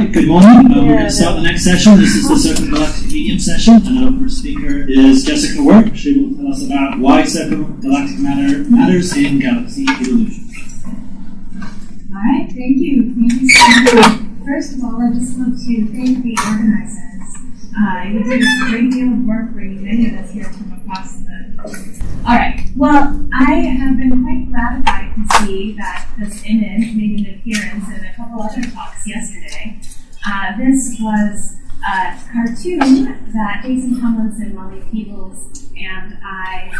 right, good morning. We're going to start the next session. This is the Circumgalactic Medium session, and our first speaker is Jessica Werk. She will tell us about why circumgalactic matter matters in galaxy evolution. All right, thank you. Thank you so much. First of all, I just want to thank the organizers. You did a great deal of work bringing many of us here from across the... All right, well, I have been quite gratified to see that this image made an appearance in a couple other talks yesterday. This was a cartoon that Jason Tomlinson, Molly Peebles, and I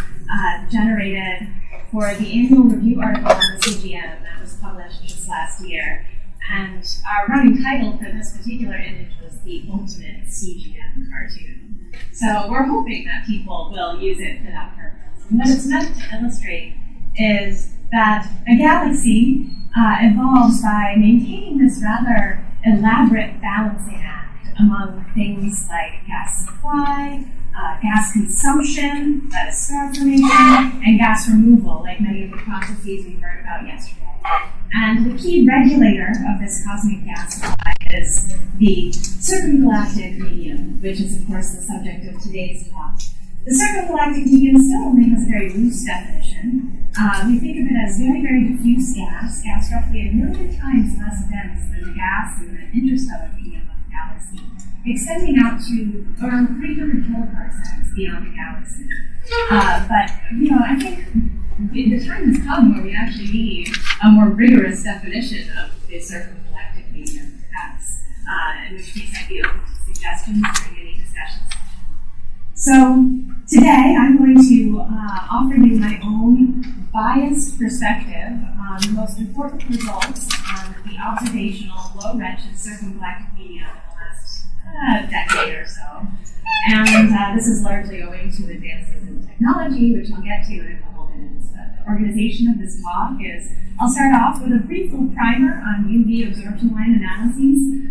generated for the annual review article on the CGM that was published just last year. And our running title for this particular image was the ultimate CGM cartoon. So we're hoping that people will use it for that purpose. And what it's meant to illustrate is that a galaxy evolves by maintaining this rather elaborate balancing act among things like gas supply, gas consumption, that is star formation, and gas removal, like many of the processes we heard about yesterday. And the key regulator of this cosmic gas supply is the circumgalactic medium, which is, of course, the subject of today's talk. The circumgalactic medium still only has a very loose definition. We think of it as very, very diffuse gas roughly 1 million times less dense than the gas in the interstellar medium of the galaxy, extending out to around 300 kiloparsecs beyond the galaxy. But, I think the time has come where we actually need a more rigorous definition of the circumgalactic medium, perhaps, in which case I'd be open to suggestions during any discussions. So today I'm going to offer you my own biased perspective on the most important results on the observational low-redshift circumgalactic medium in the last decade or so. And this is largely owing to advances in technology, which I'll get to in a couple minutes. But the organization of this talk is, I'll start off with a brief little primer on UV absorption line analyses,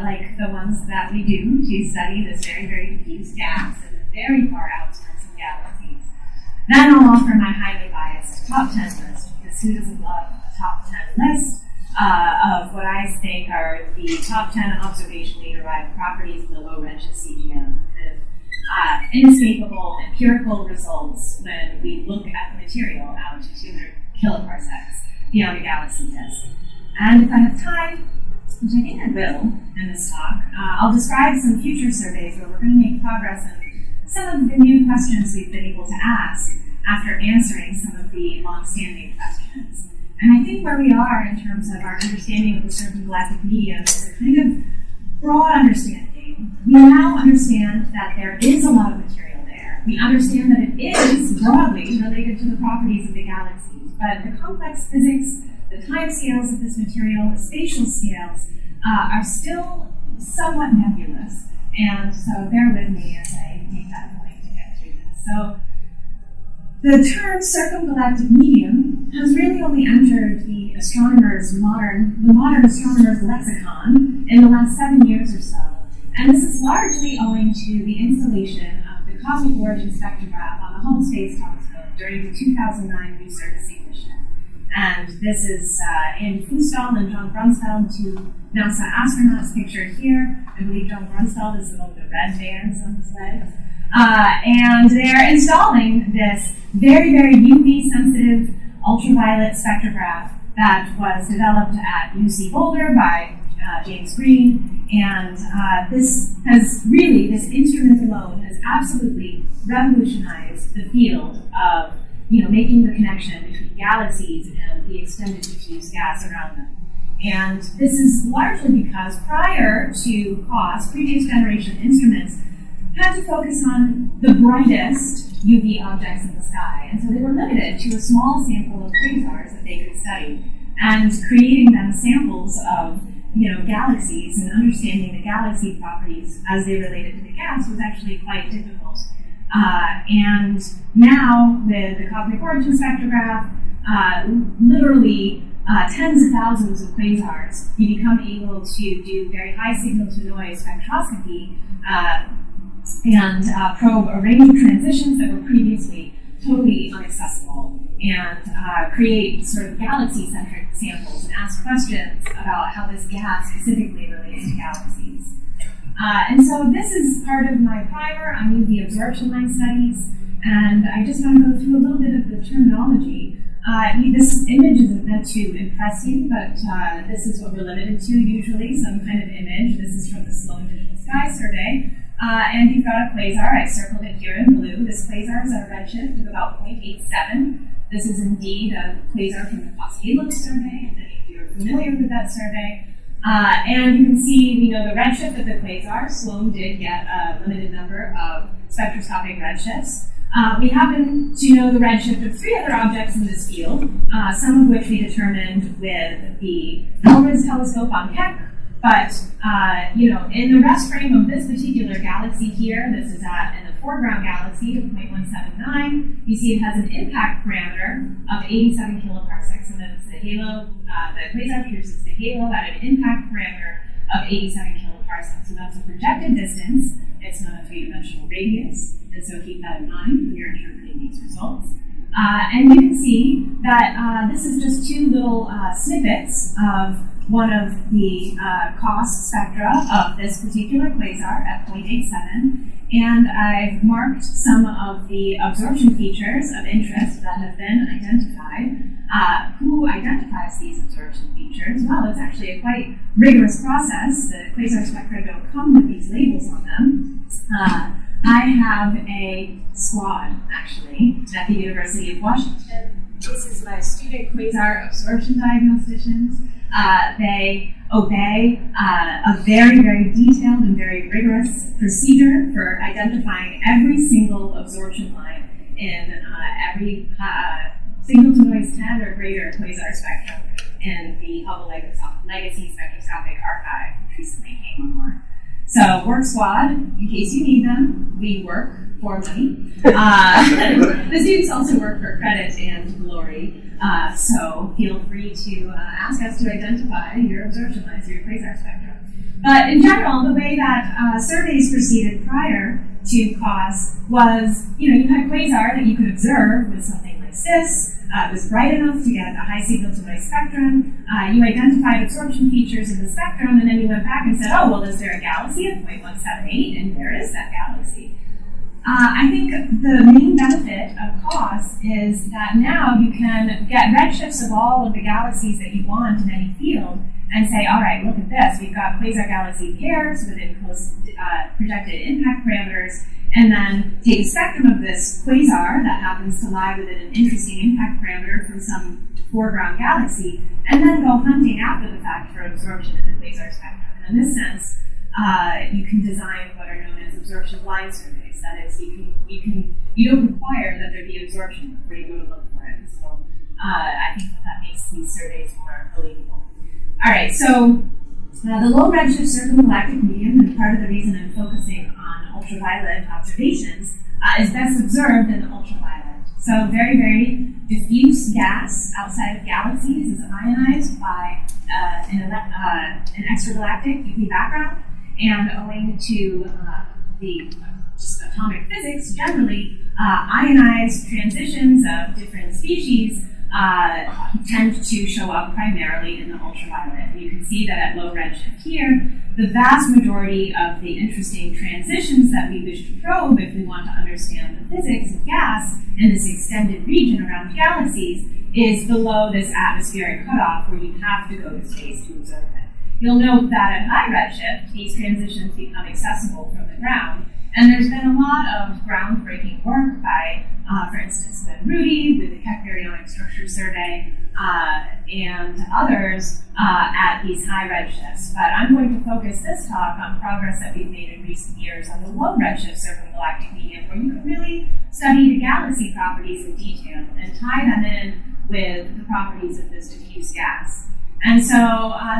like the ones that we do to study this very, very diffuse gas in the very far outskirts of galaxies. Then I'll offer my highly biased top 10 list, because who doesn't love a top 10 list of what I think are the top 10 observationally derived properties of the low-redshift CGM. Inescapable empirical results when we look at the material out to 200 kiloparsecs beyond a galaxy disk. And if I have time, which I think I will in this talk, I'll describe some future surveys where we're going to make progress in some of the new questions we've been able to ask after answering some of the long-standing questions. And I think where we are in terms of our understanding of the circumgalactic medium is a kind of broad understanding. We now understand that there is a lot of material there. We understand that it is broadly related to the properties of the galaxies, but the complex physics, the time scales of this material, the spatial scales, are still somewhat nebulous. And so bear with me as I make that point to get through this. So the term circumgalactic medium has really only entered the modern astronomer's lexicon in the last 7 years or so. And this is largely owing to the installation of the cosmic origin spectrograph on the Hubble Space Telescope during the 2009 resurfacing mission. And this is Andy Fustal and John Brunstall, two NASA astronauts pictured here. I believe John Brunstall is the one with the red bands on his legs. And they're installing this very, very UV-sensitive ultraviolet spectrograph that was developed at UC Boulder by James Green. And this instrument alone has absolutely revolutionized the field of making the connection between galaxies and the extended diffuse gas around them. And this is largely because prior to COS, previous generation instruments had to focus on the brightest UV objects in the sky. And so they were limited to a small sample of quasars that they could study. And creating then samples of galaxies and understanding the galaxy properties as they related to the gas was actually quite difficult. And now with the cosmic origin spectrograph, literally tens of thousands of quasars, you become able to do very high signal-to-noise spectroscopy and probe a range of transitions that were previously totally inaccessible, and create sort of galaxy-centric samples and ask questions about how this gas specifically relates to galaxies. And so this is part of my primer on UV absorption line studies, and I just want to go through a little bit of the terminology. This image isn't meant to impress you, but this is what we're limited to usually, some kind of image. This is from the Sloan Digital Sky Survey. And you've got a quasar. I circled it here in blue. This quasar is at a redshift of about 0.87. This is indeed a quasar from the Halo survey, if any of you are familiar with that survey. And you can see, the redshift of the quasar. Sloan did get a limited number of spectroscopic redshifts. We happen to know the redshift of 3 other objects in this field, some of which we determined with the Elrose telescope on Keck. But, in the rest frame of this particular galaxy here, this is in the foreground galaxy of 0.179, you see it has an impact parameter of 87 kiloparsecs, and then it's the halo, the quasar pierces the halo at an impact parameter of 87 kiloparsecs. So that's a projected distance. It's not a 3-dimensional radius, and so keep that in mind when you're interpreting these results. And you can see that this is just 2 little snippets of one of the cost spectra of this particular quasar at 0.87, and I've marked some of the absorption features of interest that have been identified. Who identifies these absorption features? Well, it's actually a quite rigorous process. The quasar spectra don't come with these labels on them. I have a squad, actually, at the University of Washington. This is my student quasar absorption diagnosticians. They obey a very, very detailed and very rigorous procedure for identifying every single absorption line in every signal to noise 10 or greater quasar spectrum in the Hubble Legacy Spectroscopic Archive, which recently came online. So, Work Squad, in case you need them, we work for money. The students also work for credit and glory. So feel free to ask us to identify your absorption lines, your quasar spectrum. But in general, the way that surveys proceeded prior to COS was, you had a quasar that you could observe with something like CIS. It was bright enough to get a high signal-to-noise spectrum. You identified absorption features in the spectrum, and then you went back and said, oh, well, is there a galaxy at 0.178? And there is that galaxy. I think the main benefit of COS is that now you can get redshifts of all of the galaxies that you want in any field and say, all right, look at this. We've got quasar-galaxy pairs within close projected impact parameters, and then take a spectrum of this quasar that happens to lie within an interesting impact parameter from some foreground galaxy, and then go hunting after the fact for absorption in the quasar spectrum. And in this sense, you can design what are known as absorption line surveys. That is, you don't require that there be absorption before you go to look for it. So I think that makes these surveys more believable. All right, so the low redshift circumgalactic medium, and part of the reason I'm focusing on ultraviolet observations, is best observed in the ultraviolet. So very, very diffuse gas outside of galaxies is ionized by an extragalactic UV background, and owing to the just atomic physics, generally, ionized transitions of different species tend to show up primarily in the ultraviolet. And you can see that at low redshift here, the vast majority of the interesting transitions that we wish to probe if we want to understand the physics of gas in this extended region around galaxies is below this atmospheric cutoff where you have to go to space to observe it. You'll note that at high redshift, these transitions become accessible from the ground. And there's been a lot of groundbreaking work by, for instance, Lynn Rudy with the Keck Baryonic Structure Survey and others at these high redshifts. But I'm going to focus this talk on progress that we've made in recent years on the low redshift circumgalactic medium, where you can really study the galaxy properties in detail and tie them in with the properties of this diffuse gas. And so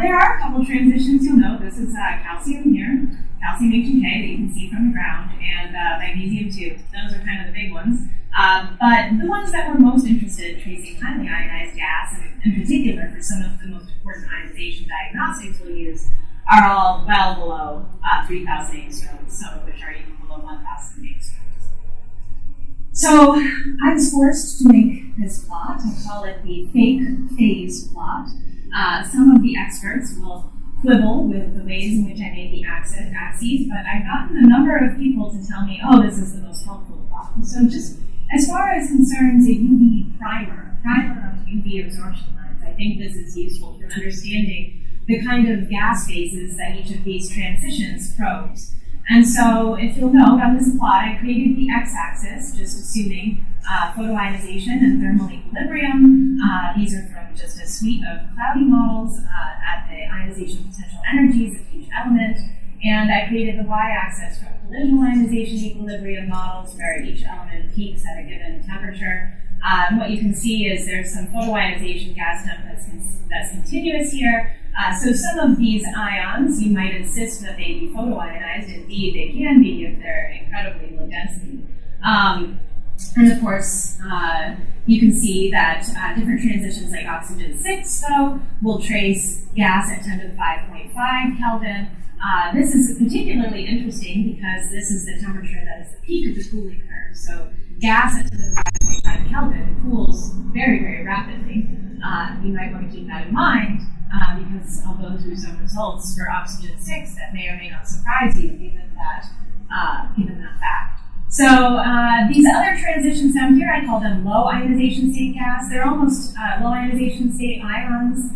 there are a couple transitions you'll note. This is calcium here, calcium H and K that you can see from the ground, and magnesium 2. Those are kind of the big ones. But the ones that we're most interested in tracing highly ionized gas, and in particular for some of the most important ionization diagnostics we'll use, are all well below 3,000 angstroms, some of which are even below 1,000 angstroms. So I was forced to make this plot. I call it the fake phase plot. Some of the experts will quibble with the ways in which I made the axes, but I've gotten a number of people to tell me, oh, this is the most helpful plot. So just as far as concerns a UV primer of UV absorption lines, I think this is useful for understanding the kind of gas phases that each of these transitions probes. And so, if you'll note on this plot, I created the x-axis, just assuming photoionization and thermal equilibrium. These are from just a suite of cloudy models at the ionization potential energies of each element. And I created the y-axis from collisional ionization equilibrium models, where each element peaks at a given temperature. What you can see is there's some photoionization gas temp that's continuous here. So some of these ions, you might insist that they be photoionized. Indeed, they can be if they're incredibly low density. And of course, you can see that different transitions like oxygen 6, though, will trace gas at 10 to the 5.5 Kelvin. This is particularly interesting because this is the temperature that is the peak of the cooling curve. So gas at 10 to the 5.5 Kelvin cools very, very rapidly. You might want to keep that in mind because I'll go through some results for oxygen 6 that may or may not surprise you given that fact. So these other transitions down here, I call them low ionization state gas. They're almost low ionization state ions.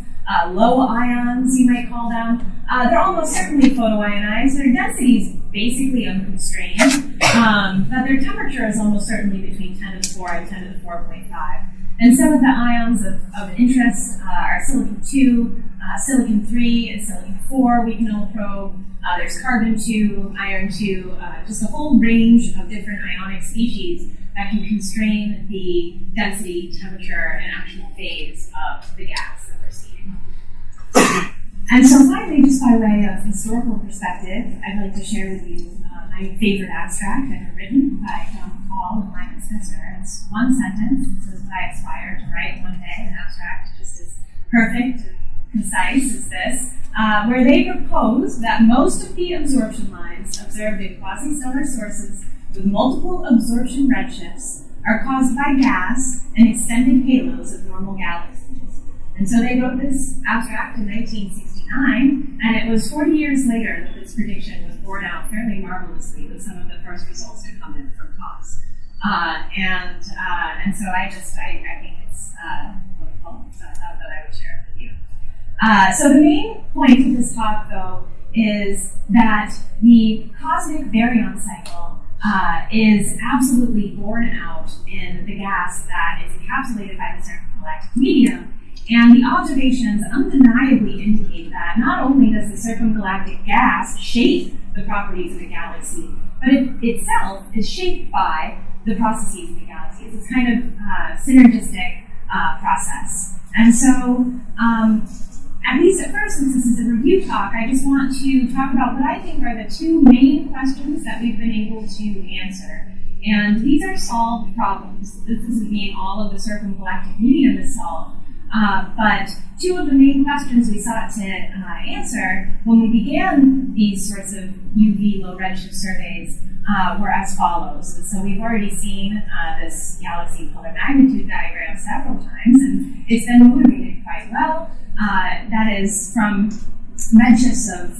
Low ions, you might call them. They're almost certainly photoionized. Their density is basically unconstrained, but their temperature is almost certainly between 10 to the 4 and 10 to the 4.5. And some of the ions of interest are silicon-2, silicon-3, and silicon-4 we can all probe. There's carbon-2, iron-2, just a whole range of different ionic species that can constrain the density, temperature, and actual phase of the gas that we're seeing. And so finally, just by way of historical perspective, I'd like to share with you my favorite abstract ever written by John Paul and Lyman Spitzer. It's one sentence. This is what I aspire to write one day, an abstract just as perfect and concise as this, where they propose that most of the absorption lines observed in quasi-stellar sources with multiple absorption redshifts are caused by gas and extended halos of normal galaxies. And so they wrote this abstract in 1969, and it was 40 years later that this prediction was borne out fairly marvelously with some of the first results to come in from COS. And so I think it's wonderful that I would share it with you. So the main point of this talk, though, is that the cosmic baryon cycle is absolutely borne out in the gas that is encapsulated by the circumgalactic medium. And the observations undeniably indicate that not only does the circumgalactic gas shape the properties of a galaxy, but it itself is shaped by the processes of the galaxies. It's kind of a synergistic process. And so, at least at first, since this is a review talk, I just want to talk about what I think are the two main questions that we've been able to answer. And these are solved problems. This doesn't mean all of the circumgalactic medium is solved. But two of the main questions we sought to answer when we began these sorts of UV low redshift surveys were as follows. And so we've already seen this galaxy color magnitude diagram several times, and it's been motivated quite well. That is from redshifts of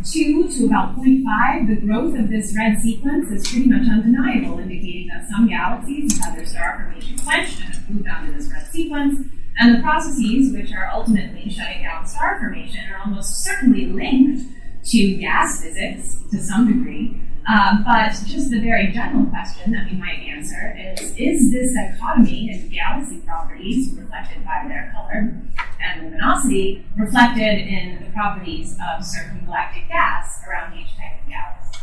2 to about 0.5, the growth of this red sequence is pretty much undeniable, indicating that some galaxies have had their star formation quenched and have moved on to this red sequence. And the processes, which are ultimately shutting down star formation, are almost certainly linked to gas physics to some degree. But just the very general question that we might answer is this dichotomy in galaxy properties reflected by their color and luminosity reflected in the properties of circumgalactic gas around each type of galaxy?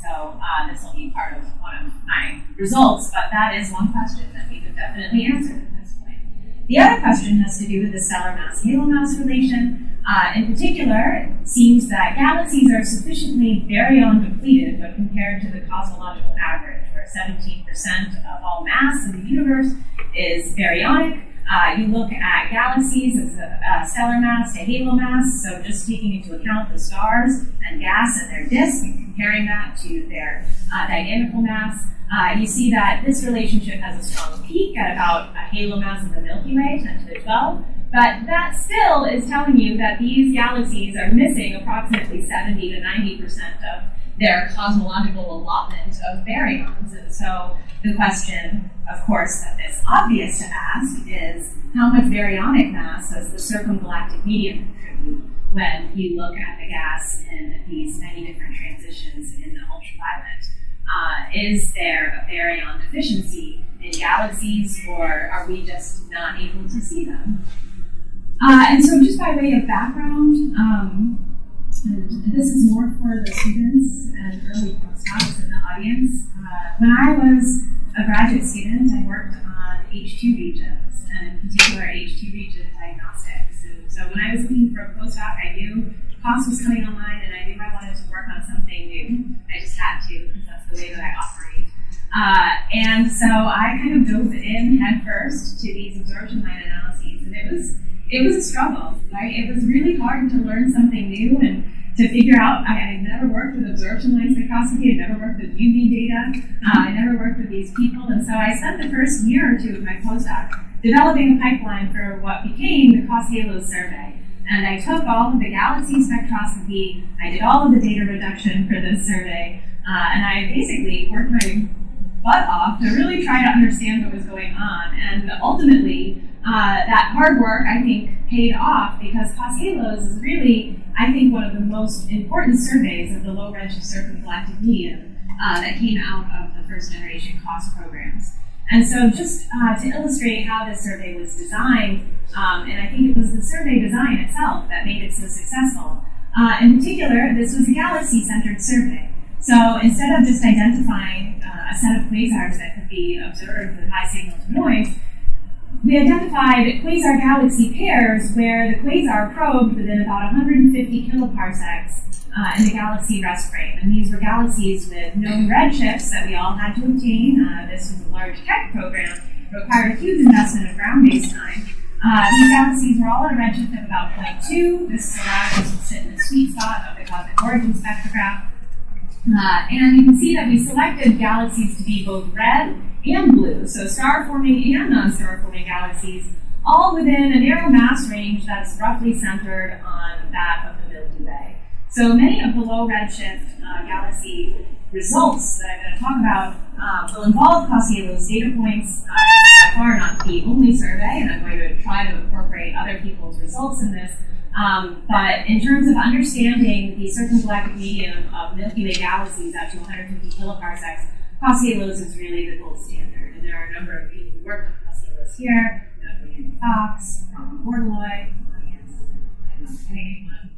So this will be part of one of my results, but that is one question that we could definitely answer at this point. The other question has to do with the stellar mass-halo mass relation. In particular, it seems that galaxies are sufficiently baryon depleted when compared to the cosmological average, where 17% of all mass in the universe is baryonic. You look at galaxies as a stellar mass to halo mass, so just taking into account the stars and gas at their disk and comparing that to their dynamical mass, you see that this relationship has a strong peak at about a halo mass of the Milky Way, 10 to the 12, But that still is telling you that these galaxies are missing approximately 70 to 90% of their cosmological allotment of baryons. And so the question, of course, that is obvious to ask is how much baryonic mass does the circumgalactic medium contribute when you look at the gas in these many different transitions in the ultraviolet? Is there a baryon deficiency in galaxies, or are we just not able to see them? And so just by way of background, and this is more for the students and early postdocs in the audience. When I was a graduate student, I worked on H2 regions, and in particular H2 region diagnostics. So when I was looking for a postdoc, I knew cost was coming online, and I knew I wanted to work on something new. I just had to, because that's the way that I operate. And so I kind of dove in head first to these absorption line analyses, and it was a struggle, right? It was really hard to learn something new and to figure out. I had never worked with absorption line spectroscopy. I never worked with UV data. I never worked with these people, and so I spent the first year or two of my postdoc developing a pipeline for what became the COS-HALOS survey. And I took all of the galaxy spectroscopy, I did all of the data reduction for this survey, and I basically worked my butt off to really try to understand what was going on. And ultimately, that hard work, I think, paid off, because COS-HALOS is really, I think, one of the most important surveys of the low redshift circumgalactic medium that came out of the first generation COS programs. And so just to illustrate how this survey was designed, and I think it was the survey design itself that made it so successful. In particular, this was a galaxy-centered survey. So instead of just identifying a set of quasars that could be observed with high signal to noise, we identified quasar-galaxy pairs where the quasar probed within about 150 kiloparsecs in the galaxy rest frame. And these were galaxies with known redshifts that we all had to obtain. This was a large tech program. It required a huge investment of ground-based time. These galaxies were all at a redshift of about 0.2. This allowed us to sit in the sweet spot of the cosmic origin spectrograph. And you can see that we selected galaxies to be both red and blue, so star-forming and non-star-forming galaxies, all within a narrow mass range that's roughly centered on that of the Milky Way. So many of the low redshift galaxy results that I'm going to talk about will involve COS-HALOS data points. By far not the only survey, and I'm going to try to incorporate other people's results in this. But in terms of understanding the circumgalactic medium of Milky Way galaxies out to 150 kiloparsecs, COS-HALOS is really the gold standard. And there are a number of people who worked on COS-HALOS here, notably Andy Fox, Ron Bordeloy. I'm not forgetting anyone.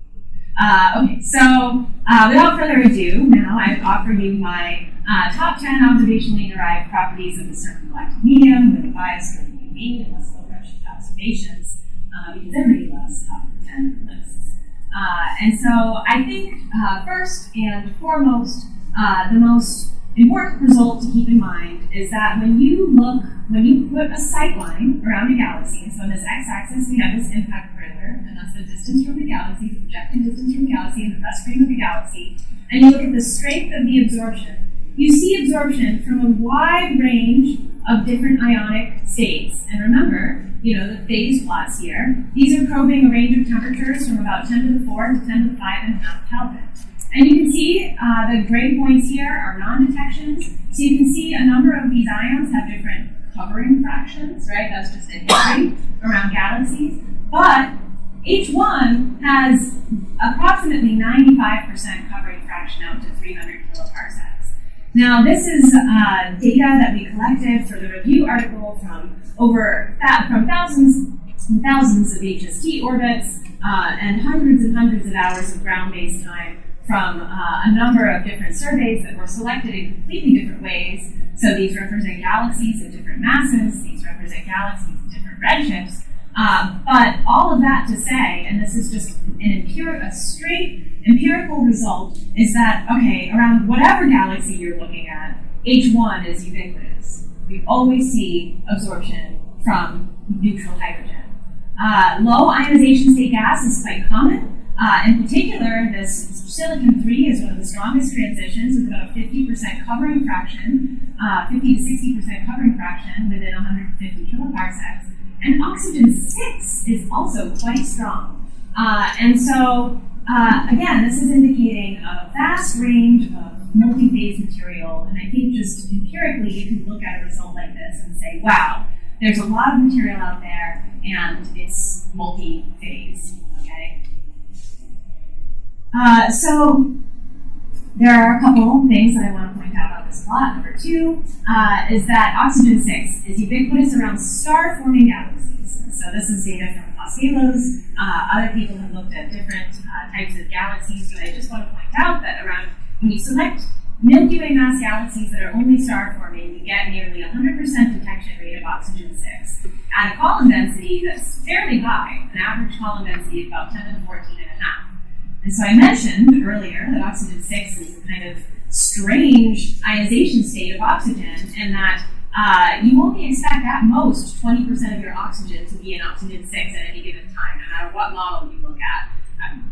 Okay, so without further ado, now I offer you my top 10 observationally derived properties of the circumgalactic medium with a bias toward UV and less low redshift observations, because everybody loves top 10 lists. And so I think first and foremost, the most important result to keep in mind is that when you put a sight line around a galaxy, so on this x-axis we have this impact perimeter, and that's the distance from the galaxy, the projected distance from the galaxy, and the rest frame of the galaxy, and you look at the strength of the absorption, you see absorption from a wide range of different ionic states. And remember, the phase plots here, these are probing a range of temperatures from about 10 to the 4 to 10 to the 5.5 Kelvin. And you can see the gray points here are non-detections. So you can see a number of these ions have different covering fractions, right? That's just a history around galaxies. But each one has approximately 95% covering fraction out to 300 kiloparsecs. Now, this is data that we collected for the review article from thousands and thousands of HST orbits and hundreds of hours of ground-based time from a number of different surveys that were selected in completely different ways. So these represent galaxies of different masses, these represent galaxies of different redshifts. But all of that to say, and this is just a straight empirical result, is that, okay, around whatever galaxy you're looking at, H1 is ubiquitous. We always see absorption from neutral hydrogen. Low ionization state gas is quite common. In particular, this silicon-3 is one of the strongest transitions with about a 50% covering fraction, 50 to 60% covering fraction within 150 kiloparsecs. And oxygen-6 is also quite strong. Again, this is indicating a vast range of multi-phase material, and I think just empirically you can look at a result like this and say, wow, there's a lot of material out there, and it's multi-phase, okay? So there are a couple things that I want to point out on this plot. Number 2 is that oxygen-6 is ubiquitous around star-forming galaxies. So this is data from Los Halos. Other people have looked at different types of galaxies, but I just want to point out that when you select Milky Way mass galaxies that are only star-forming, you get nearly 100% detection rate of oxygen-6 at a column density that's fairly high, an average column density of about 10 to the 14.5. And so I mentioned earlier that oxygen-6 is a kind of strange ionization state of oxygen, and that you only expect at most 20% of your oxygen to be in oxygen-6 at any given time, no matter what model you look at.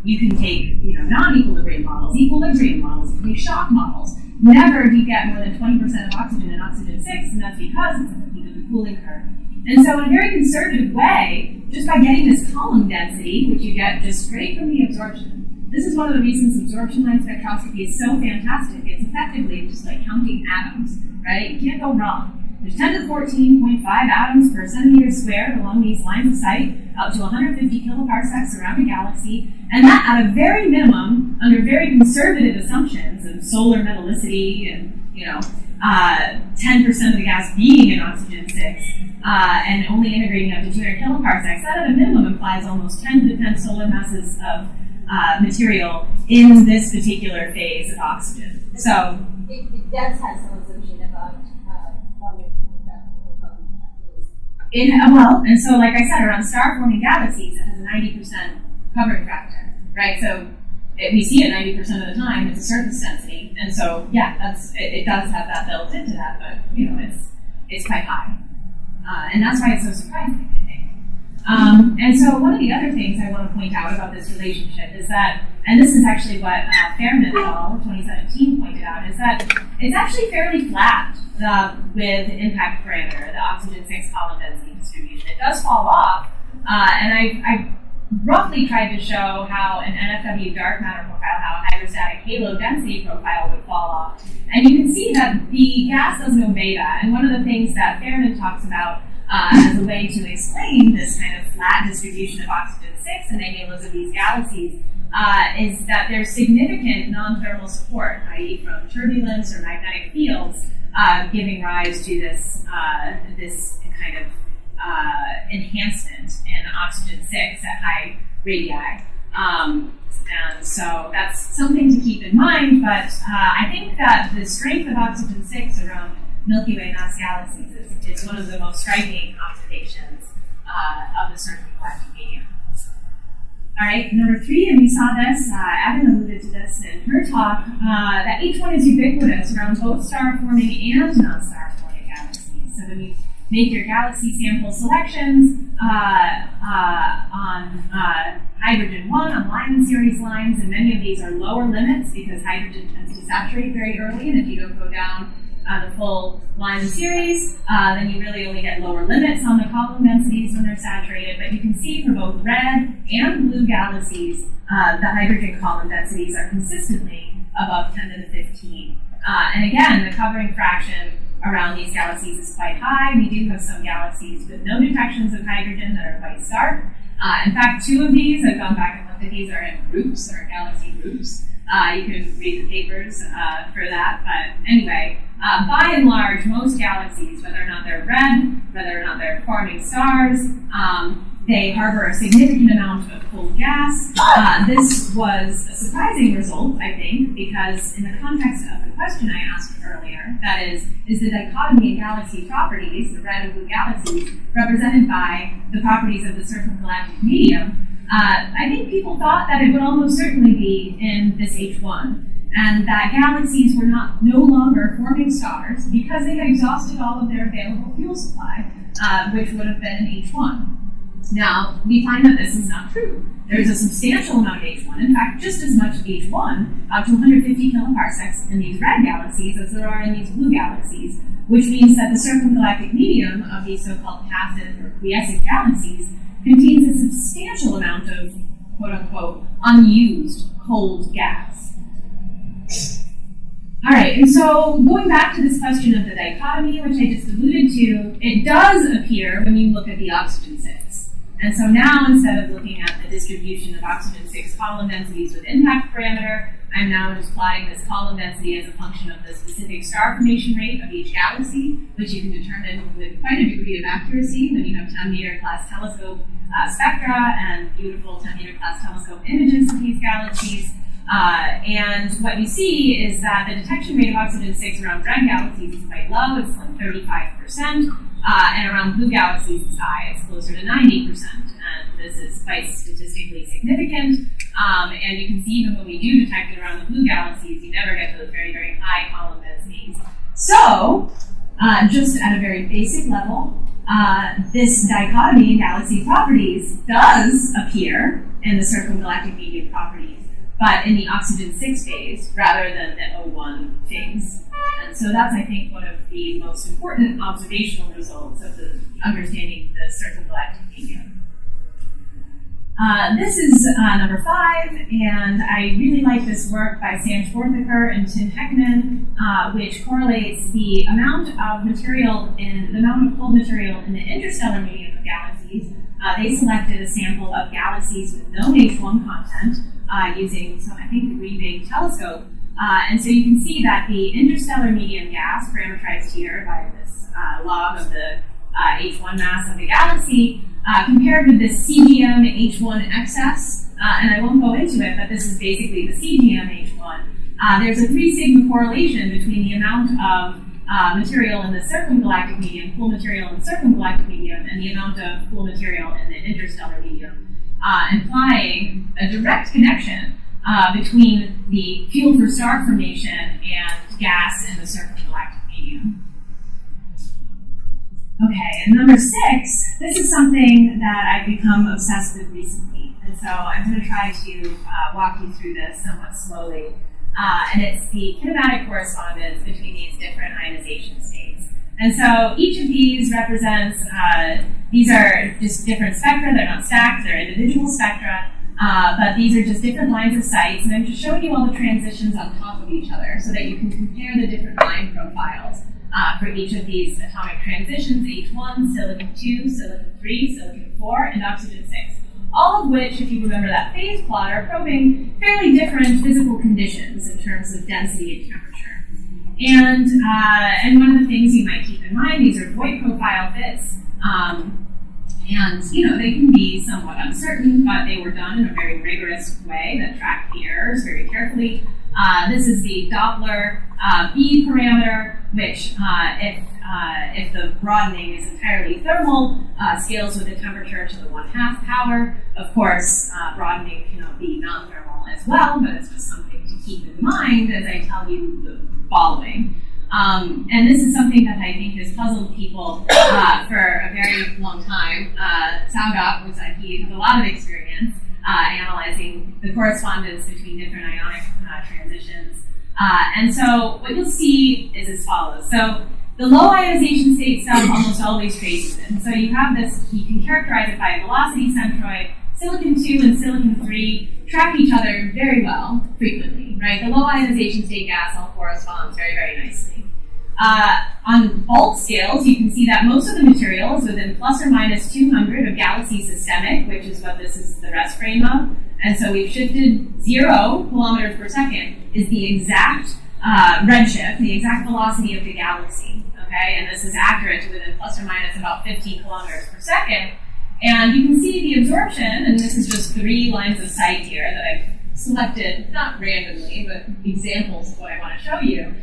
You can take, non-equilibrium models, equilibrium models, you can take shock models. Never do you get more than 20% of oxygen in oxygen-6, and that's because it's at the peak of the cooling curve. And so in a very conservative way, just by getting this column density, which you get just straight from the absorption, this is one of the reasons absorption line spectroscopy is so fantastic. It's effectively just like counting atoms, right? You can't go wrong. There's 10 to the 14.5 atoms per centimeter squared along these lines of sight, up to 150 kiloparsecs around a galaxy, and that at a very minimum, under very conservative assumptions of solar metallicity and 10% of the gas being in oxygen-6, and only integrating up to 200 kiloparsecs, that at a minimum implies almost 10 to the 10 solar masses of material in this particular phase of oxygen. So it does have some assumption about and so like I said, around star-forming galaxies, it has a 90% covering factor, right? So we see it 90% of the time. It's a surface density, and so it does have that built into that, but it's quite high, and that's why it's so surprising, I think. And so one of the other things I want to point out about this relationship is that, and this is actually what Fairman et al. 2017 pointed out, is that it's actually fairly flat with the impact parameter, the oxygen-6 column density distribution. It does fall off, and I roughly tried to show how an NFW dark matter profile, how a hydrostatic halo density profile would fall off. And you can see that the gas doesn't obey that. And one of the things that Fairman talks about as a way to explain this kind of flat distribution of oxygen-6 in the halos of these galaxies is that there's significant non-thermal support, i.e. from turbulence or magnetic fields, giving rise to this kind of enhancement in oxygen-6 at high radii. And so that's something to keep in mind, but I think that the strength of oxygen-6 around Milky Way mass galaxies is one of the most striking observations of the circumgalactic medium. All right, number 3, and we saw this, Evan alluded to this in her talk, that H1 is ubiquitous around both star-forming and non-star-forming galaxies. So when you make your galaxy sample selections on hydrogen-1, on Lyman series lines, and many of these are lower limits because hydrogen tends to saturate very early, and if you don't go down the full Lyman series, then you really only get lower limits on the column densities when they're saturated. But you can see for both red and blue galaxies, the hydrogen column densities are consistently above 10 to the 15. And again, the covering fraction around these galaxies is quite high. We do have some galaxies with no detections of hydrogen that are quite stark. In fact, 2 of these, I've gone back and looked at these, are in groups, or galaxy groups. You can read the papers for that. But anyway, by and large, most galaxies, whether or not they're red, whether or not they're forming stars, they harbor a significant amount of cold gas. This was a surprising result, I think, because in the context of the question I asked earlier, that is the dichotomy in galaxy properties, the red and blue galaxies, represented by the properties of the circumgalactic medium, I think people thought that it would almost certainly be in this H1, and that galaxies were no longer forming stars because they had exhausted all of their available fuel supply, which would have been in H1. Now, we find that this is not true. There is a substantial amount of H1, in fact, just as much H1, up to 150 kiloparsecs in these red galaxies as there are in these blue galaxies, which means that the circumgalactic medium of these so-called passive or quiescent galaxies contains a substantial amount of quote-unquote unused cold gas. All right, and so going back to this question of the dichotomy, which I just alluded to, it does appear when you look at the oxygen 6. And so now, instead of looking at the distribution of oxygen 6 column densities with impact parameter, I'm now just plotting this column density as a function of the specific star formation rate of each galaxy, which you can determine with quite a degree of accuracy when you have 10-meter class telescope spectra and beautiful 10-meter class telescope images of these galaxies. And what you see is that the detection rate of oxygen 6 around red galaxies is quite low, it's like 35%, and around blue galaxies it's high, it's closer to 90%. And this is quite statistically significant. And you can see even when we do detect it around the blue galaxies, you never get those very, very high column densities. So, just at a very basic level, this dichotomy in galaxy properties does appear in the circumgalactic medium properties, but in the oxygen 6 phase rather than the O1 phase. And so that's, I think, one of the most important observational results of the understanding the circumgalactic medium. This is number 5, and I really like this work by Sam Schwarthaker and Tim Heckman, which correlates the amount of material in the amount of cold material in the interstellar medium of galaxies. They selected a sample of galaxies with no H1 content using, I think, the Green Bay telescope. And so you can see that the interstellar medium gas, parameterized here by this log of the H1 mass of the galaxy, compared with this CGM H1 excess, and I won't go into it, but this is basically the CGM H1. There's a 3 sigma correlation between the amount of material in the circumgalactic medium, cool material in the circumgalactic medium, and the amount of cool material in the interstellar medium, implying a direct connection between the fuel for star formation and gas in the circumgalactic medium. Okay, and number 6, this is something that I've become obsessed with recently, and so I'm going to try to walk you through this somewhat slowly. And it's the kinematic correspondence between these different ionization states. And so each of these represents, these are just different spectra, they're not stacked, they're individual spectra, but these are just different lines of sights, and I'm just showing you all the transitions on top of each other so that you can compare the different line profiles for each of these atomic transitions, H1, silicon 2, silicon 3, silicon 4, and oxygen 6. All of which, if you remember that phase plot, are probing fairly different physical conditions in terms of density and temperature. And one of the things you might keep in mind, these are Voigt profile fits, and they can be somewhat uncertain, but they were done in a very rigorous way that tracked the errors very carefully. This is the Doppler B parameter, which, if the broadening is entirely thermal, scales with the temperature to the 1/2 power. Of course, broadening cannot be non-thermal as well, but it's just something to keep in mind as I tell you the following. And this is something that I think has puzzled people for a very long time. Saugop he has a lot of experience analyzing the correspondence between different ionic transitions. And so what you'll see is as follows. So the low ionization state stuff almost always traces in. So you have this, you can characterize it by a velocity centroid. Silicon 2 and silicon 3 track each other very well, frequently, right? The low ionization state gas all corresponds very, very nicely. On bulk scales, you can see that most of the material is within plus or minus 200 of galaxy systemic, which is what this is the rest frame of. And so we've shifted 0 kilometers per second is the exact redshift, the exact velocity of the galaxy, okay? And this is accurate to within plus or minus about 15 kilometers per second. And you can see the absorption, and this is just 3 lines of sight here that I've selected, not randomly, but examples of what I want to show you.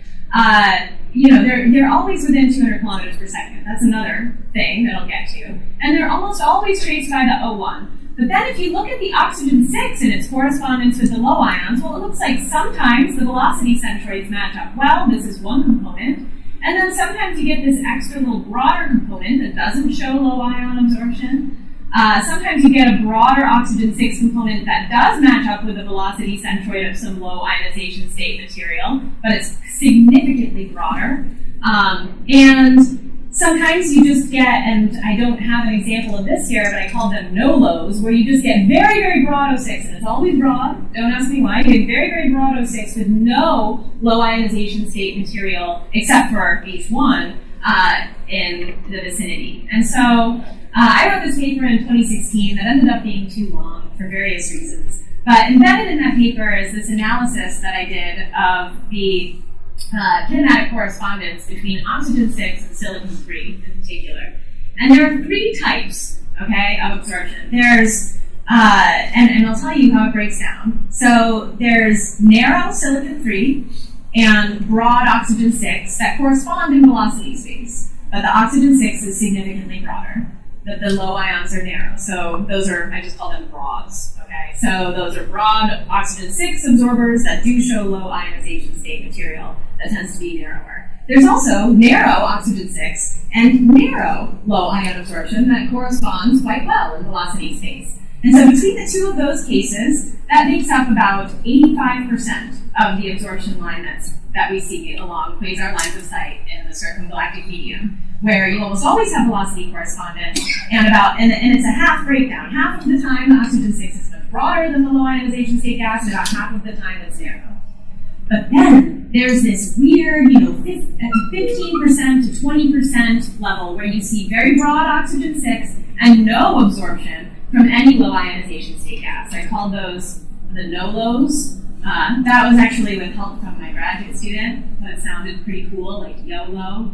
They're always within 200 kilometers per second. That's another thing that I'll get to. And they're almost always traced by the O1. But then if you look at the oxygen 6 and its correspondence with the low ions, well, it looks like sometimes the velocity centroids match up well. This is one component. And then sometimes you get this extra little broader component that doesn't show low ion absorption. Sometimes you get a broader oxygen 6 component that does match up with the velocity centroid of some low ionization state material, but it's significantly broader. And sometimes you just get, and I don't have an example of this here, but I call them no-lows, where you just get very, very broad O6, and it's always broad, don't ask me why, you get very, very broad O6 with no low ionization state material, except for H1, in the vicinity. And so I wrote this paper in 2016 that ended up being too long for various reasons. But embedded in that paper is this analysis that I did of the kinematic correspondence between oxygen-6 and silicon-3 in particular. And there are three types, okay, of absorption. There's, and I'll tell you how it breaks down. So there's narrow silicon-3 and broad oxygen-6 that correspond in velocity space. But the oxygen-6 is significantly broader. The low ions are narrow. So those are, I just call them broads. Okay, so those are broad oxygen-6 absorbers that do show low ionization state material that tends to be narrower. There's also narrow oxygen-6 and narrow low ion absorption that corresponds quite well in velocity space. And so between the two of those cases, that makes up about 85% of the absorption line that we see along quasar lines of sight in the circumgalactic medium, where you almost always have velocity correspondence, and it's a half breakdown. Half of the time, the oxygen-6 is much broader than the low ionization state gas, and about half of the time it's narrow. But then there's this weird, 15% to 20% level where you see very broad oxygen-6 and no absorption from any low ionization state gas. I called those the no-lows. That was actually with help from my graduate student, but it sounded pretty cool, like YOLO,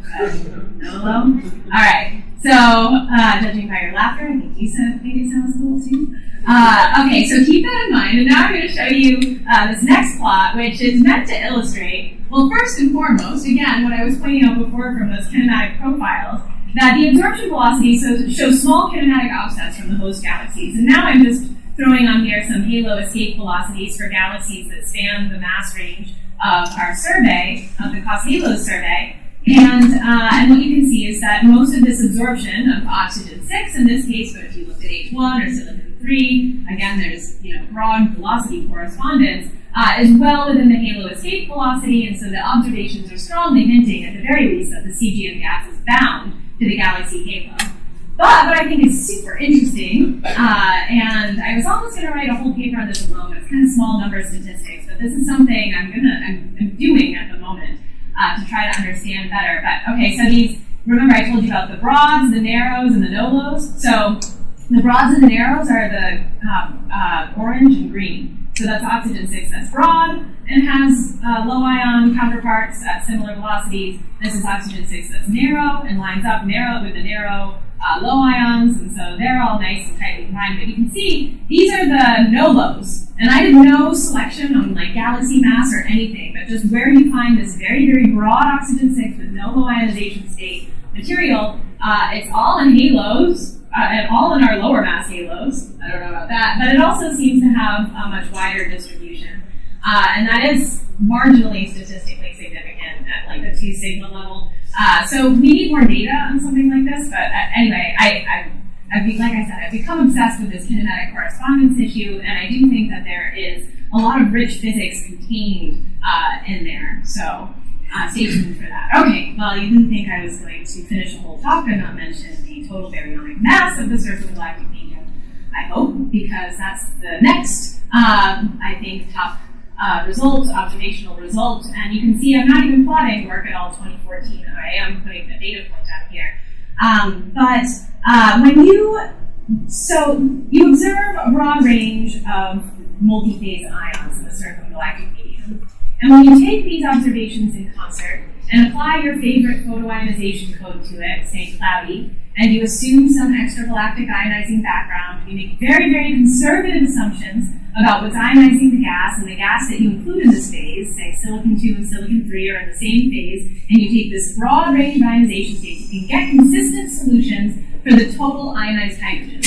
NOLO. All right, so judging by your laughter, I think you said maybe it sounds cool too. Okay, so keep that in mind, and now I'm going to show you this next plot, which is meant to illustrate, well, first and foremost, again, what I was pointing out before from those kinematic profiles, that the absorption velocity shows small kinematic offsets from the host galaxies, and now I'm just throwing on here some halo escape velocities for galaxies that span the mass range of our survey, of the COS HALOS survey. And what you can see is that most of this absorption of oxygen-6 in this case, but if you looked at H1 or silicon-3, again, there's broad velocity correspondence, is well within the halo escape velocity, and so the observations are strongly hinting, at the very least, that the CGM gas is bound to the galaxy halo. But what I think is super interesting, and I was almost going to write a whole paper on this alone, but it's kind of small number statistics, but this is something I'm doing at the moment to try to understand better. But okay, so remember I told you about the broads, the narrows, and the no-lows? So the broads and the narrows are the orange and green. So that's oxygen-6 that's broad and has low ion counterparts at similar velocities. This is oxygen-6 that's narrow and lines up with the narrow low ions, and so they're all nice and tightly combined. But you can see these are the no-lows, and I did no selection on like galaxy mass or anything, but just where you find this very, very broad oxygen-6 with no low ionization state material. It's all in halos, and all in our lower mass halos. I don't know about that, but it also seems to have a much wider distribution, and that is marginally statistically significant at like the 2 sigma level. So we need more data on something like this, but anyway, I've become obsessed with this kinematic correspondence issue, and I do think that there is a lot of rich physics contained in there, so stay tuned for that. Okay, well, you didn't think I was going to finish a whole talk and not mention the total baryonic mass of the circumgalactic medium, I hope, because that's the next, I think, top observational result, and you can see I'm not even plotting Werk et al. 2014, I am putting the data point out here. But when you observe a broad range of multi-phase ions in the circumgalactic medium, and when you take these observations in concert and apply your favorite photoionization code to it, say cloudy, and you assume some extragalactic ionizing background, you make very, very conservative assumptions about what's ionizing the gas, and the gas that you include in this phase, say silicon-2 and silicon-3 are in the same phase, and you take this broad range of ionization states, you can get consistent solutions for the total ionized hydrogen.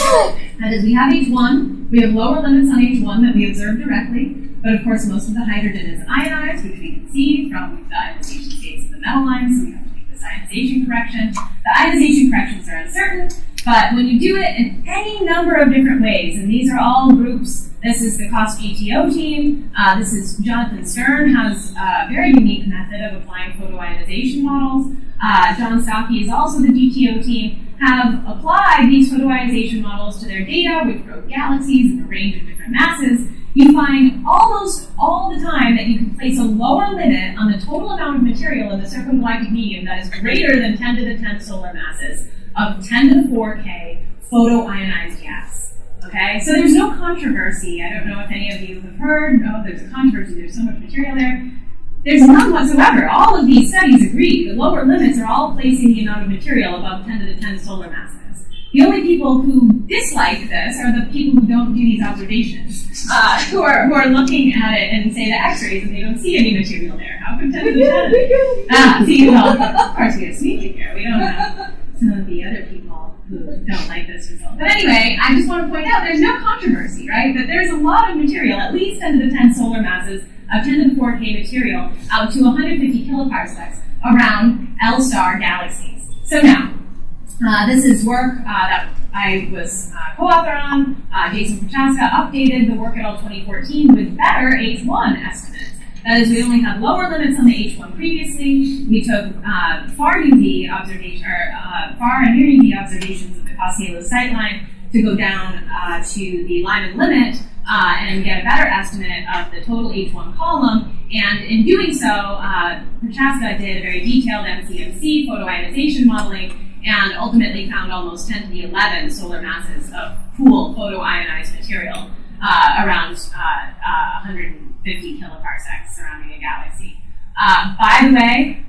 That is, we have H1, we have lower limits on H1 that we observe directly, but of course most of the hydrogen is ionized, which we can see from the ionization states of the metal lines, so we have to make this ionization correction. The ionization corrections are uncertain, but when you do it in any number of different ways, and these are all groups, this is the COS GTO team, this is Jonathan Stern has a very unique method of applying photoionization models. John Stockey is also the GTO team, have applied these photoionization models to their data, which broke galaxies in a range of different masses. You find almost all the time that you can place a lower limit on the total amount of material in the circumgalactic medium that is greater than 10 to the 10 solar masses of 10 to the 4K photoionized gas. Okay, so there's no controversy. I don't know if any of you have heard, oh, there's a controversy, there's so much material there. There's none whatsoever. All of these studies agree. The lower limits are all placing the amount of material above 10 to the 10 solar masses. The only people who dislike this are the people who don't do these observations, who are looking at it and say the X-rays and they don't see any material there. How could 10 to the 10? See, well, of course we have Sweetie here. We don't have some of the other people who don't like this result. But anyway, I just want to point out there's no controversy, right? That there's a lot of material, at least 10 to the 10 solar masses of 10 to the 4K material out to 150 kiloparsecs around L-star galaxies. So now, this is work that I was co-author on. Jason Prochaska updated the work at all 2014 with better H1 estimates. That is, we only had lower limits on the H1 previously. We took far UV observation, or far and near UV observations of the Cos-Halo sightline to go down to the line of limit and get a better estimate of the total H1 column. And in doing so, Prochaska did a very detailed MCMC photoionization modeling and ultimately found almost 10 to the 11 solar masses of cool photoionized material around 150 kiloparsecs surrounding a galaxy. By the way,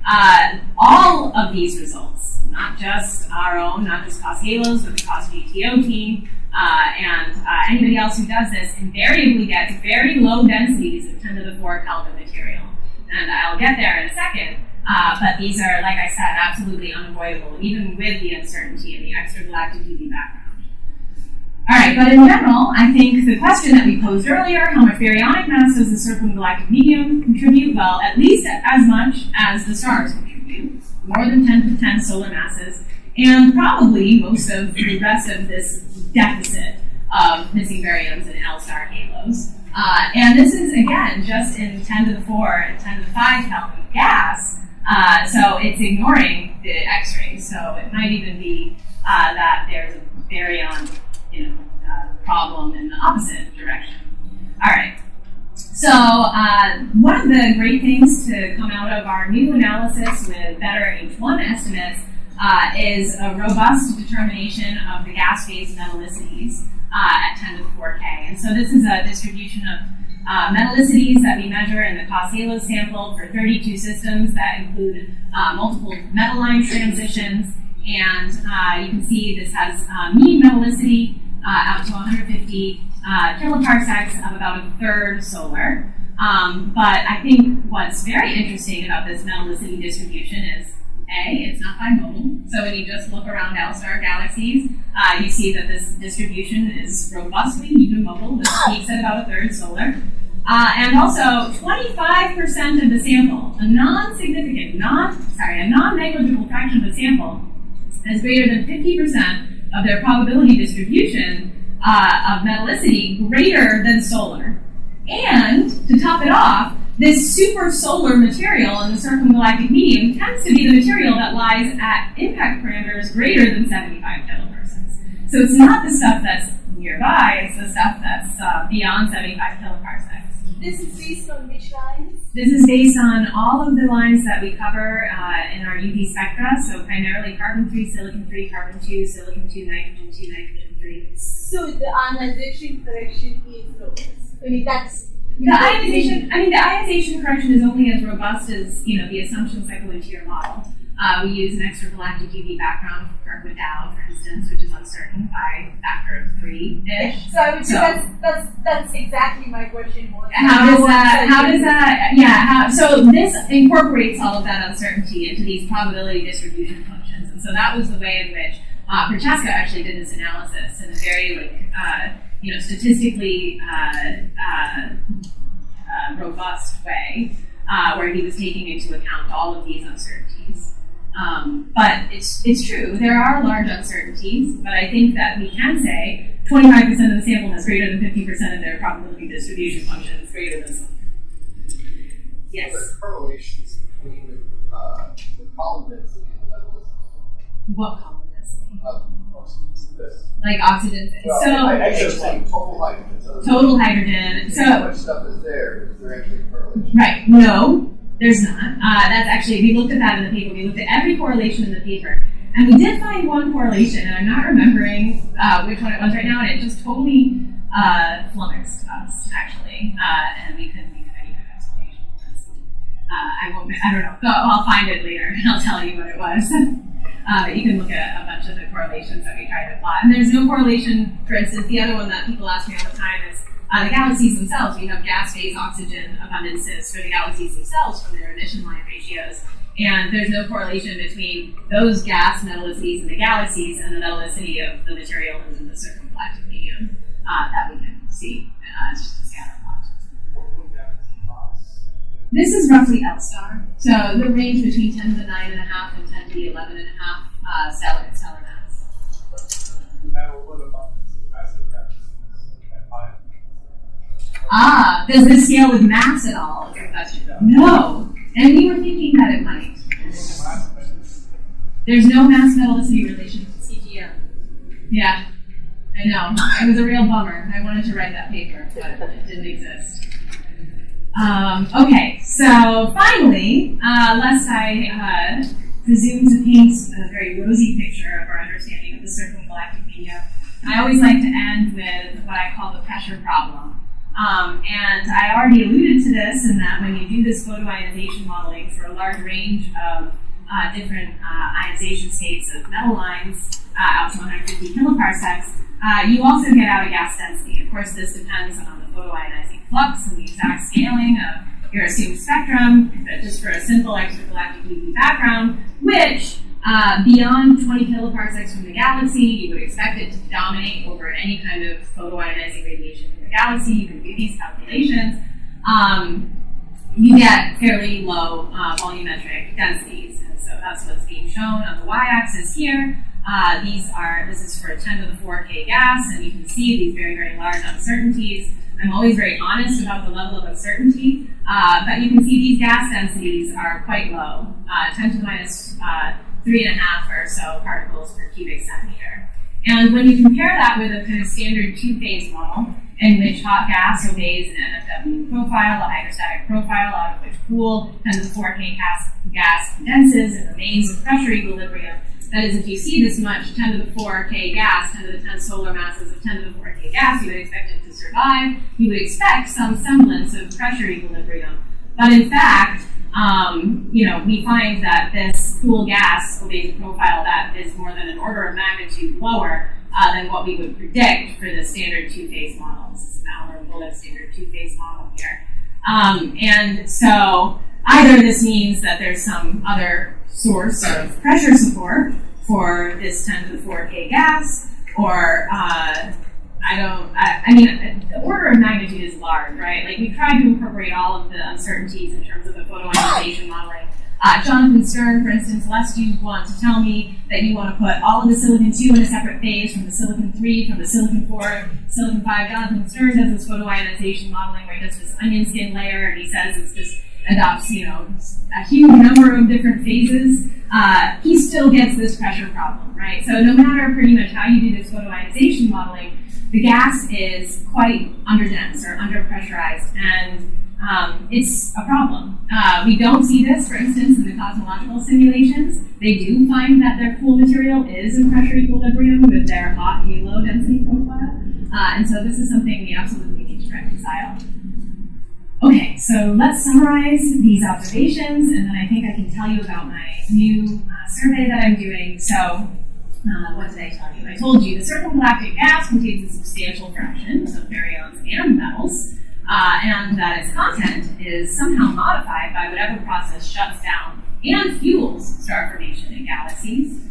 all of these results, not just our own, not just Cos-Halos, but the Cos-GTO team, and anybody else who does this, invariably gets very low densities of 10 to the 4 Kelvin material. And I'll get there in a second, but these are, like I said, absolutely unavoidable, even with the uncertainty in the extragalactic UV background. All right, but in general, I think the question that we posed earlier, how much baryonic mass does the circumgalactic medium contribute? Well, at least as much as the stars contribute, more than 10 to the 10 solar masses, and probably most of the rest of this deficit of missing baryons and L-star halos. And this is, again, just in 10 to the 4 and 10 to the 5 Kelvin gas, so it's ignoring the X-rays. So it might even be that there's a baryon problem in the opposite direction. All right. So one of the great things to come out of our new analysis with better H1 estimates is a robust determination of the gas phase metallicities at 10 to the 4K. And so this is a distribution of metallicities that we measure in the Cos-Halo sample for 32 systems that include multiple metal line transitions. And you can see this has mean metallicity out to 150 kiloparsecs of about a third solar. But I think what's very interesting about this metallicity distribution is, A, it's not bimodal. So when you just look around L-star galaxies, you see that this distribution is robustly unimodal, with peaks at about a third solar. And also, 25% of the sample, a non-negligible fraction of the sample, has greater than 50% of their probability distribution of metallicity greater than solar. And, to top it off, this super solar material in the circumgalactic medium tends to be the material that lies at impact parameters greater than 75 kiloparsecs. So it's not the stuff that's nearby, it's the stuff that's beyond 75 kiloparsecs. This is based on which lines? This is based on all of the lines that we cover in our UV spectra, so primarily carbon-3, silicon-3, carbon-2, silicon-2, nitrogen-2, nitrogen-3. So the ionization correction is robust. I mean, that's... The ionization correction is only as robust as, the assumptions that go into your model. We use an extragalactic UV background for Kirkwood Dow, for instance, which is uncertain by a factor of 3-ish. That's exactly my question. So this incorporates all of that uncertainty into these probability distribution functions. And so that was the way in which Prochaska actually did this analysis in a very, statistically robust way, where he was taking into account all of these uncertainties. But it's true, there are large uncertainties, but I think that we can say 25% of the sample has greater than 50% of their probability distribution function is greater than something. Yes? Are there correlations between the column density and What column density? This. Like oxygen. Well, So I actually was saying total hydrogen. So total hydrogen. how So much stuff is there? Is there actually a correlation? right, no, there's not. That's actually, we looked at that in the paper. We looked at every correlation in the paper. And we did find one correlation, and I'm not remembering which one it was right now, and it just totally flummoxed us, actually. And we couldn't think of any good explanation for this. I don't know. I'll find it later, and I'll tell you what it was. But you can look at a bunch of the correlations that we tried to plot. And there's no correlation, for instance, the other one that people ask me all the time is the galaxies themselves. We have gas phase oxygen abundances for the galaxies themselves from their emission line ratios. And there's no correlation between those gas metallicities in the galaxies and the metallicity of the material in the circumgalactic medium that we can see. It's just a scatter plot. This is roughly L star. So the range between 10 to the 9.5 and 10 to the 11.5 stellar mass. Does this scale with mass at all? Is the question. No. And we were thinking that it might. There's no mass metallicity relation to CGM. Yeah, I know. It was a real bummer. I wanted to write that paper, but it didn't exist. Okay, so finally, lest I presume to paint a very rosy picture of our understanding of the circumgalactic medium, I always like to end with what I call the pressure problem. And I already alluded to this in that when you do this photoionization modeling for a large range of different ionization states of metal lines out to 150 kiloparsecs, you also get out a gas density. Of course, this depends on the photoionizing flux and the exact scaling of your assumed spectrum, but just for a simple extragalactic UV background, which beyond 20 kiloparsecs from the galaxy, you would expect it to dominate over any kind of photoionizing radiation from the galaxy. You can do these calculations. You get fairly low volumetric densities. And so that's what's being shown on the y-axis here. This is for 10 to the 4 K gas, and you can see these very, very large uncertainties. I'm always very honest about the level of uncertainty, but you can see these gas densities are quite low, 10 to the minus 3.5 or so particles per cubic centimeter. And when you compare that with a kind of standard two-phase model, in which hot gas obeys an NFW profile, a hydrostatic profile, out of which cool 10 to the 4 K gas condenses and remains in pressure equilibrium. That is, if you see this much 10 to the 4 K gas, 10 to the 10 solar masses of 10 to the 4 K gas, you would expect it to survive. You would expect some semblance of pressure equilibrium. But in fact, we find that this cool gas obeys a profile that is more than an order of magnitude lower than what we would predict for the standard two-phase model. This is an Balmer standard two-phase model here. And so either this means that there's some other source of pressure support for this 10 to the 4 K gas, or the order of magnitude is large, right? Like, we tried to incorporate all of the uncertainties in terms of the photoionization modeling. Jonathan Stern, for instance, lest you want to tell me that you want to put all of the silicon 2 in a separate phase from the silicon 3, from the silicon 4, silicon 5. Jonathan Stern does this photoionization modeling where he does this onion skin layer, and he says it's just adopts, a huge number of different phases. He still gets this pressure problem, right? So no matter pretty much how you do this photoionization modeling, the gas is quite underdense or underpressurized, and it's a problem. We don't see this, for instance, in the cosmological simulations. They do find that their cool material is in pressure equilibrium with their hot halo density profile. And so this is something we absolutely need to reconcile. Okay, so let's summarize these observations, and then I think I can tell you about my new survey that I'm doing. So what did I tell you? I told you the circumgalactic gas contains a substantial fraction of baryons and metals, and that its content is somehow modified by whatever process shuts down and fuels star formation in galaxies.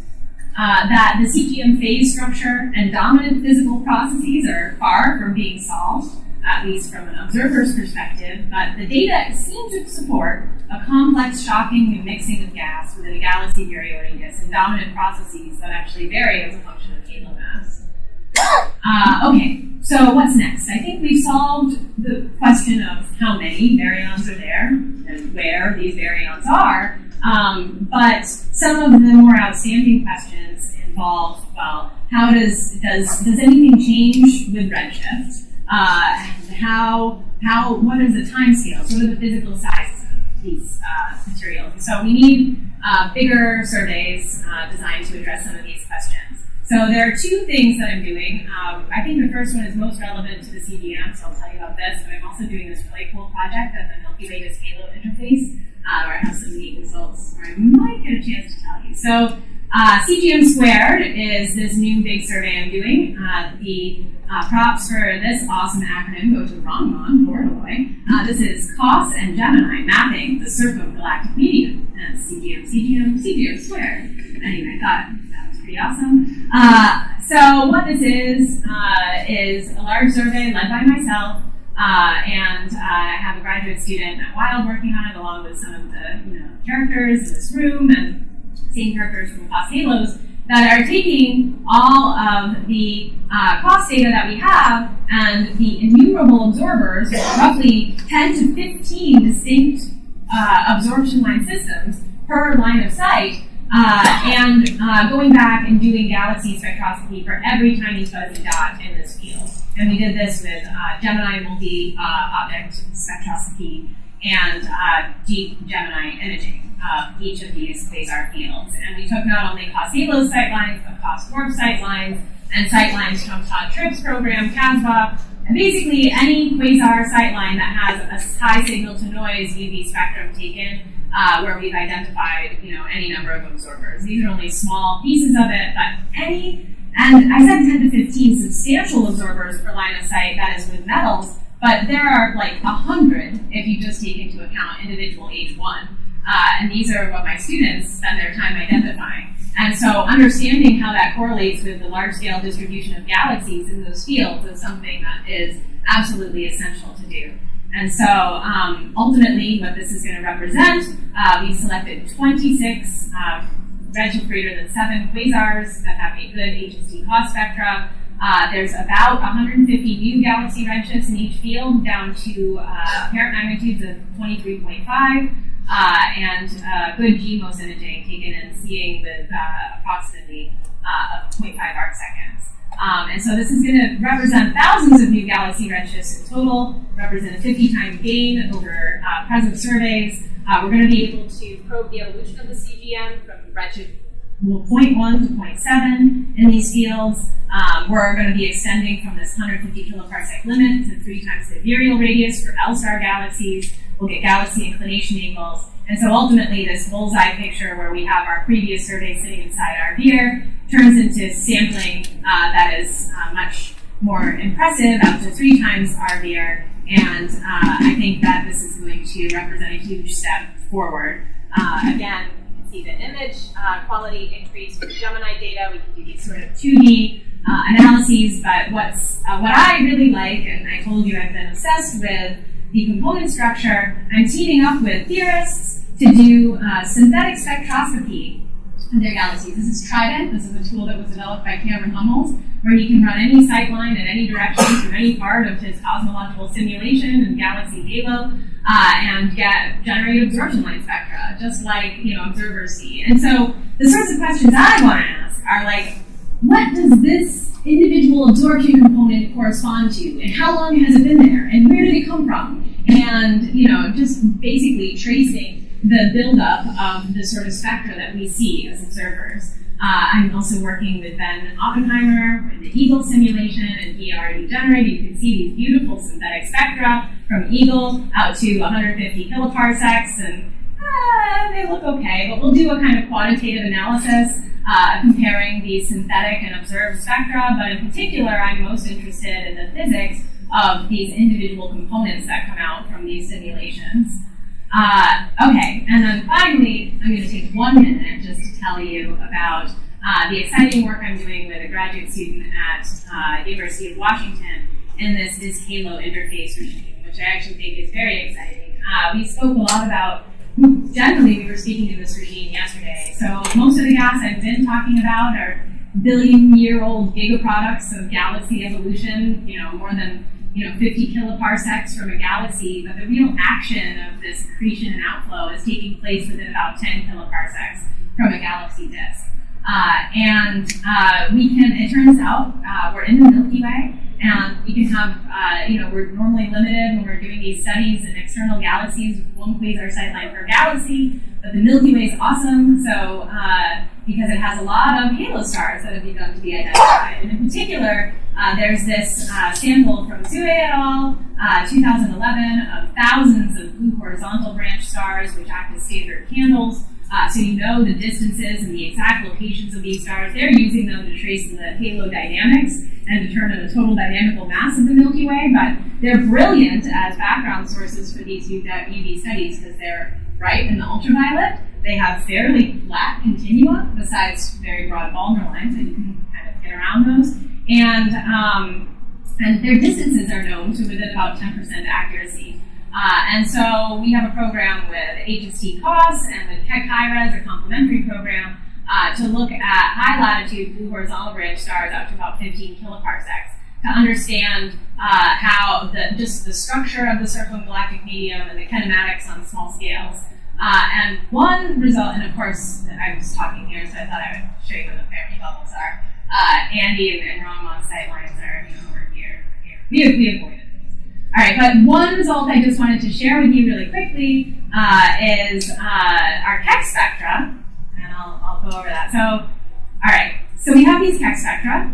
That the CGM phase structure and dominant physical processes are far from being solved, at least from an observer's perspective, but the data seem to support a complex shocking and mixing of gas within a galaxy baryonitis and dominant processes that actually vary as a function of halo mass. Okay, so what's next? I think we've solved the question of how many baryons are there and where these baryons are. But some of the more outstanding questions involve, well, how does anything change with redshift? What is the time scales? What are the physical sizes of these materials? So we need bigger surveys designed to address some of these questions. So there are two things that I'm doing. I think the first one is most relevant to the CGM, so I'll tell you about this, but I'm also doing this really cool project of the Milky Way Halo interface, where I have some neat results where I might get a chance to tell you. So CGM squared is this new big survey I'm doing. The props for this awesome acronym go to the wrong one, boy. This is COS and Gemini mapping the circumgalactic medium. And CGM squared. Anyway, I thought that was pretty awesome. So what this is a large survey led by myself, and I have a graduate student at Wild working on it, along with some of the characters in this room and same characters from COS Halos that are taking all of the COS data that we have and the innumerable absorbers, roughly 10 to 15 distinct absorption line systems per line of sight, and going back and doing galaxy spectroscopy for every tiny fuzzy dot in this field. And we did this with Gemini multi-object spectroscopy and deep Gemini imaging of each of these quasar fields. And we took not only COS Halos sightlines, but COS Warp sightlines, and sightlines from Todd Tripp's program, CASBA, and basically any quasar sightline that has a high signal-to-noise UV spectrum taken, where we've identified any number of absorbers. These are only small pieces of it, but and I said 10 to 15 substantial absorbers per line of sight, that is with metals, but there are like 100 if you just take into account individual H1. And these are what my students spend their time identifying. And so understanding how that correlates with the large-scale distribution of galaxies in those fields is something that is absolutely essential to do. And so ultimately what this is going to represent, we selected 26 redshift greater than 7 quasars that have a good HST COS spectra. There's about 150 new galaxy redshifts in each field, down to apparent magnitudes of 23.5, and good GMOS imaging taken and seeing with approximately 0.5 arc seconds. And so this is going to represent thousands of new galaxy redshifts in total, represent a 50-time gain over present surveys. We're going to be able to probe the evolution of the CGM from redshift 0.1 to 0.7 in these fields. We're going to be extending from this 150 kiloparsec limit to 3 times the virial radius for L-star galaxies. We'll get galaxy inclination angles. And so ultimately this bullseye picture where we have our previous survey sitting inside our beer turns into sampling that is much more impressive, up to 3 times our beer. And I think that this is going to represent a huge step forward. Again, see the image quality increase with Gemini data. We can do these sort of 2D analyses, but what I really like, and I told you I've been obsessed with the component structure, I'm teaming up with theorists to do synthetic spectroscopy of their galaxies. This is Trident. This is a tool that was developed by Cameron Hummels, where he can run any sightline in any direction from any part of his cosmological simulation and galaxy halo, and generate absorption line spectra, just like observers see. And so the sorts of questions I want to ask are like, what does this individual absorption component correspond to, and how long has it been there, and where did it come from? And just basically tracing the buildup of the sort of spectra that we see as observers. I'm also working with Ben Oppenheimer in the Eagle simulation, and he already generated, you can see these beautiful synthetic spectra from Eagle out to 150 kiloparsecs, and they look okay, but we'll do a kind of quantitative analysis comparing the synthetic and observed spectra, but in particular, I'm most interested in the physics of these individual components that come out from these simulations. Okay, and then finally, I'm going to take 1 minute just to tell you about the exciting work I'm doing with a graduate student at University of Washington in this Halo interface regime, which I actually think is very exciting. We spoke a lot about, generally we were speaking in this regime yesterday, so most of the gas I've been talking about are billion-year-old gigaproducts of galaxy evolution, more than 50 kiloparsecs from a galaxy, but the real action of this accretion and outflow is taking place within about 10 kiloparsecs from a galaxy disk. It turns out, we're in the Milky Way, and we can have, we're normally limited when we're doing these studies in external galaxies, 1 quasar sightline per galaxy, but the Milky Way is awesome, so, because it has a lot of halo stars that have begun to be identified. And in particular, there's this sample from Sue et al., 2011, of thousands of blue horizontal branch stars, which act as standard candles. So you know the distances and the exact locations of these stars. They're using them to trace the halo dynamics and determine the total dynamical mass of the Milky Way, but they're brilliant as background sources for these UV studies because they're bright in the ultraviolet. They have fairly flat continua, besides very broad Balmer lines, so you can kind of get around those. And their distances are known to within about 10% accuracy. And so we have a program with HST COS and with Keck HiRes, a complementary program, to look at high latitude blue horizontal branch stars up to about 15 kiloparsecs to understand how the structure of the circumgalactic medium and the kinematics on small scales. And one result, and of course, I was talking here, so I thought I would show you where the Fermi bubbles are. Andy and Ramon sightlines are over here. We avoided. All right, but one result I just wanted to share with you really quickly is our Keck spectra, and I'll go over that. So, all right, so we have these Keck spectra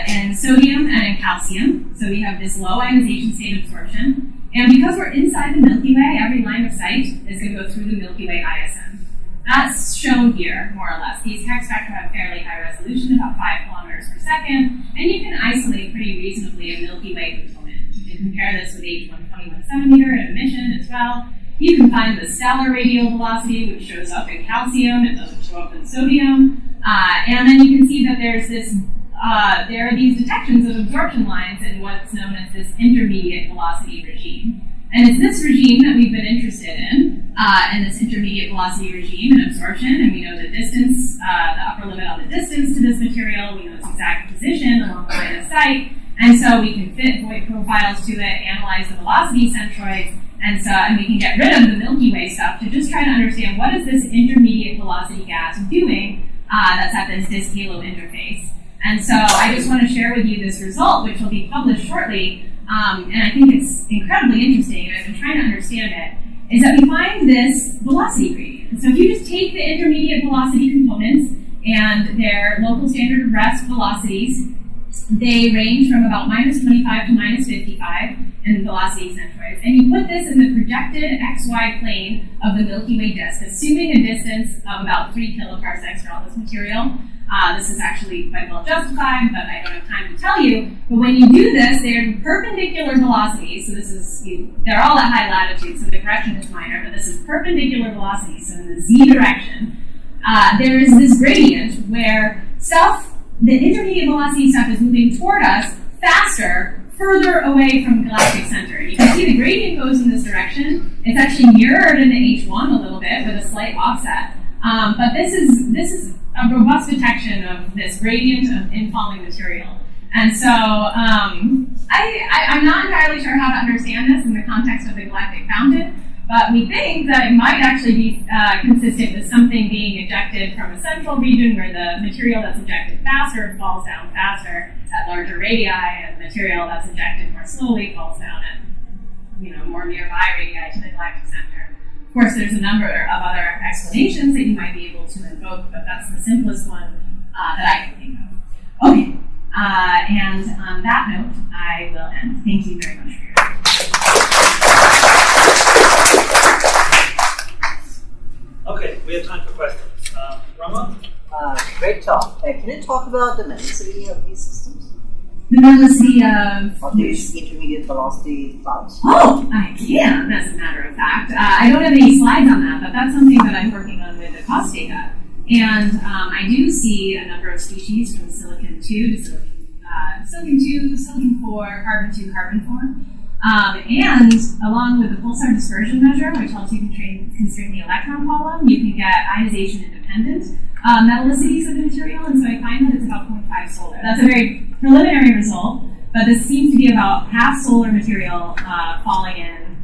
in sodium and in calcium. So we have this low ionization state absorption, and because we're inside the Milky Way, every line of sight is going to go through the Milky Way ISM. That's shown here, more or less. These Keck spectra have fairly high resolution, about 5 kilometers per second, and you can isolate pretty reasonably a Milky Way component. You can compare this with H121 centimeter at emission as well. You can find the stellar radial velocity, which shows up in calcium. It doesn't show up in sodium. And then you can see that there are these detections of absorption lines in what's known as this intermediate velocity regime. And it's this regime that we've been interested in this intermediate velocity regime and absorption. And we know the distance, the upper limit on the distance to this material. We know its exact position along the line of sight. And so we can fit void profiles to it, analyze the velocity centroids, and we can get rid of the Milky Way stuff to just try to understand what is this intermediate velocity gas doing that's at this disk-halo interface. And so I just want to share with you this result, which will be published shortly, and I think it's incredibly interesting, and I've been trying to understand it, is that we find this velocity gradient. So if you just take the intermediate velocity components and their local standard of rest velocities, they range from about minus 25 to minus 55 in velocity centroids. And you put this in the projected XY plane of the Milky Way disk, assuming a distance of about 3 kiloparsecs for all this material. This is actually quite well justified, but I don't have time to tell you. But when you do this, they're in perpendicular velocity. So this is, they're all at high latitude, so the correction is minor, but this is perpendicular velocity, so in the Z direction. There is this gradient where the intermediate velocity stuff is moving toward us faster, further away from galactic center. You can see the gradient goes in this direction. It's actually mirrored in the H1 a little bit with a slight offset. But this is a robust detection of this gradient of infalling material. And so I'm not entirely sure how to understand this in the context of the galactic fountain, but we think that it might actually be consistent with something being ejected from a central region where the material that's ejected faster falls down faster at larger radii, and the material that's ejected more slowly falls down at more nearby radii to the galactic center. Of course, there's a number of other explanations that you might be able to invoke, but that's the simplest one that I can think of. Okay, and on that note, I will end. Thank you very much for your time. Okay, we have time for questions. Rama? Great talk. Can you talk about the metallicity of these systems? The metallicity of these intermediate velocity clouds? Oh, I can, as a matter of fact. I don't have any slides on that, but that's something that I'm working on with the cost data. And I do see a number of species from silicon 2 to silicon 2, silicon 4, carbon 2, carbon 4. And along with the pulsar dispersion measure, which helps you constrain the electron column, you can get ionization independent metallicities of the material, and so I find that it's about 0.5 solar. That's a very preliminary result, But this seems to be about half solar material falling in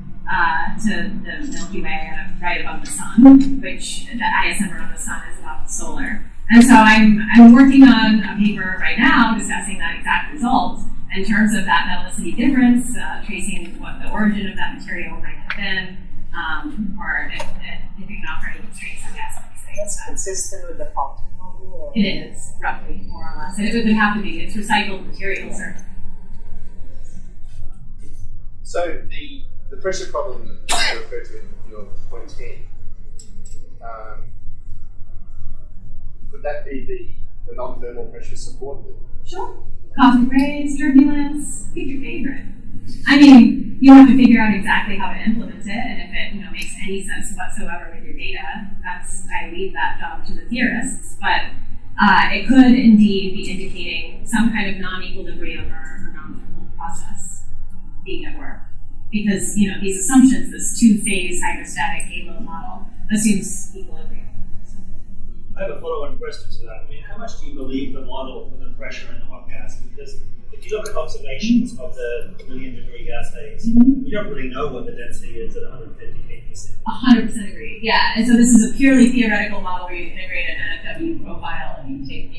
to the Milky Way right above the sun, which the ISM around the sun is about solar. And so I'm working on a paper right now discussing that exact result in terms of that metallicity difference, tracing what the origin of that material might have been, or if you can offer any constraints, I guess. That's consistent with the Compton model? It is, roughly, more or less. And it would have to be. It's recycled material, certainly. So the pressure problem that you referred to in your point 10, could that be the non-thermal pressure support? Sure. Cosmic rays, turbulence, pick your favorite. I mean, you have to figure out exactly how to implement it, and if it makes any sense whatsoever with your data, I leave that job to the theorists. But it could indeed be indicating some kind of non-equilibrium or non-thermal process being at work. Because these assumptions, this two-phase hydrostatic halo model, assumes equilibrium. I have a follow-on question to that. I mean, how much do you believe the model for the pressure in the hot gas? Because if you look at observations of the million-degree gas phase, you don't really know what the density is at 150 kPa. 100% agree. Yeah, and so this is a purely theoretical model where you integrate an NFW profile and you take,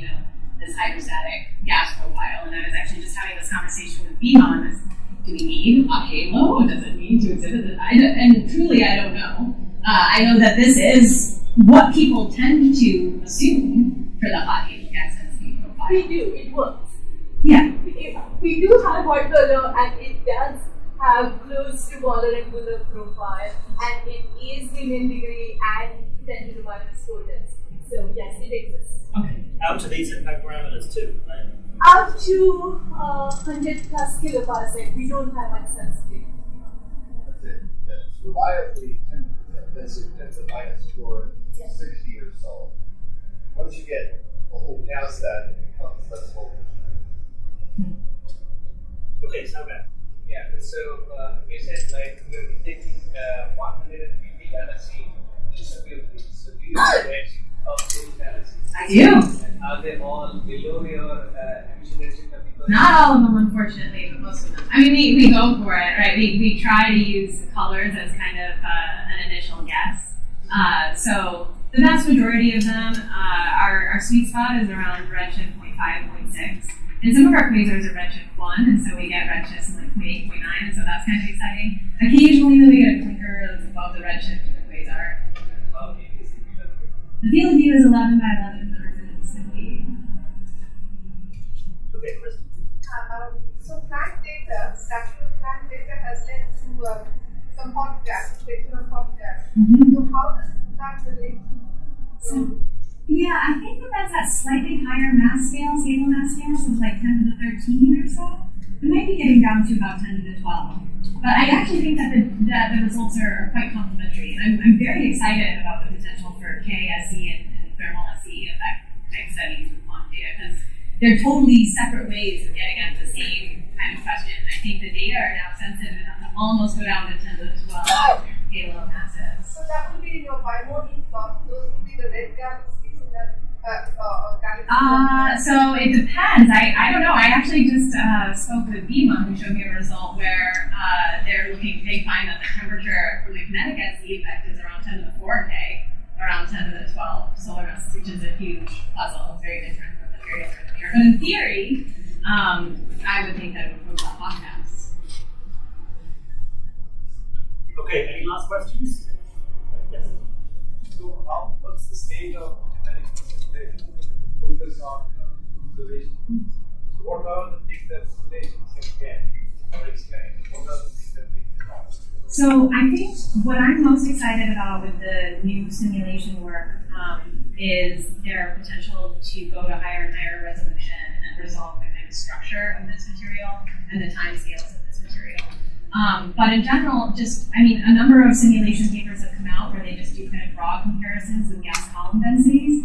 this hydrostatic gas profile. And I was actually just having this conversation with Biman. Do we need a halo? What does it mean to exhibit it? And truly, I don't know. I know that this is what people tend to assume for the hot halo gas density profile. We do, it works. Yeah. We do have hot color and it does have close to molecular profile and it is million degree and 10 to the minus 4 density. So yes, it exists. Okay. Out to these impact parameters too, right? Up to 100 plus kiloparsec, we don't have much sensitivity. That's it. That's reliably that's the minus 460 or so. Once you get a little past that, it becomes less voltage. Okay, so bad. Yeah, so you said like you're taking 150 galaxy edge of those galaxies. I do. Are they all below your emission restriction? Not all of them, unfortunately, but most of them. I mean, we go for it, right? We try to use colors as kind of an initial guess. So the vast majority of them, our sweet spot is around redshift 0.5, 0.6. And some of our quasars are redshift 1, and so we get redshifts in like 0.8, 0.9, and so that's kind of exciting. Occasionally we get a clinker that's above the redshift of the quasar. The field of view is 11 by 11 178. Okay, Kristen. So plant data, statistical plant data has led to some hot gas, detection of hot gas. So how does that relate to Yeah, I think that's at slightly higher mass scales, halo mass scales of like 10 to the 13 or so. We might be getting down to about 10 to the 12. But I actually think that the results are quite complementary. And I'm very excited about the potential for KSE and thermal SE effect type studies with quantum data because they're totally separate ways of getting at the same kind of question. I think the data are now sensitive enough to almost go down to 10 to the 12 halo masses. So that will be in your bimodal plot. Those will be the red galaxies in that galaxy. So it depends. I don't know. I actually just spoke with Bima, who showed me a result where they find that the temperature from the kinetic SE effect is around 10 to the 4K, around 10 to the 12 solar masses, which is a huge puzzle. It's very different from the period of here. But in theory, I would think that it would prove that hot gas. Okay, any last questions? Yes. So what's the stage of genetic simulation? Focus on observation. So what are the things that simulations can get or explain? What are the things that they cannot? So I think what I'm most excited about with the new simulation work is their potential to go to higher and higher resolution and resolve the kind of structure of this material and the time scales of this material. But in general, a number of simulation papers have come out where they just do kind of broad comparisons with gas column densities.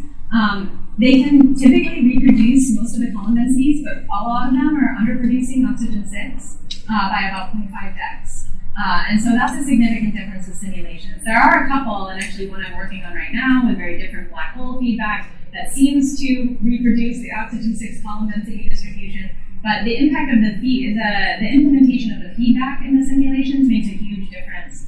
They can typically reproduce most of the column densities, but a lot of them are underproducing oxygen-6 by about 0.5 dex. And so that's a significant difference with simulations. There are a couple, and actually one I'm working on right now with very different black hole feedback that seems to reproduce the oxygen-6 column density distribution, But the impact of the implementation of the feedback in the simulations makes a huge difference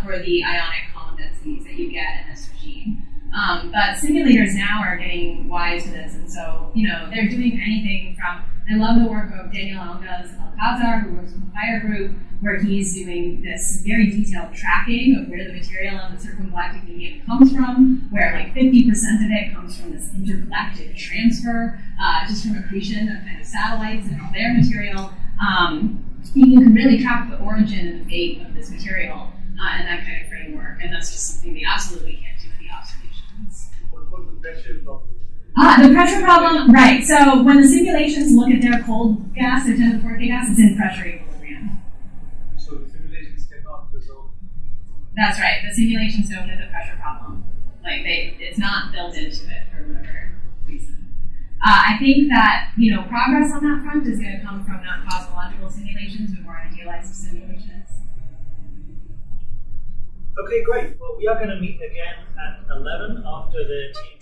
for the ionic column densities that you get in this regime. But simulators now are getting wise to this, and so they're doing anything from. I love the work of Daniel Alcazar, who works with the Fire Group, where he's doing this very detailed tracking of where the material in the circumgalactic medium comes from, where like 50% of it comes from this intergalactic transfer, just from accretion of kind of satellites and all their material. You can really track the origin and the fate of this material in that kind of framework, and that's just something they absolutely can't do with the observations. What the pressure problem? The pressure problem, right. So when the simulations look at their cold gas, their 10 to the 4K gas, it's in pressure equilibrium. So the simulations cannot resolve. That's right. The simulations don't get the pressure problem. Like it's not built into it for whatever reason. I think that progress on that front is going to come from not cosmological simulations, but more idealized simulations. Okay, great. Well, we are going to meet again at 11 after the team.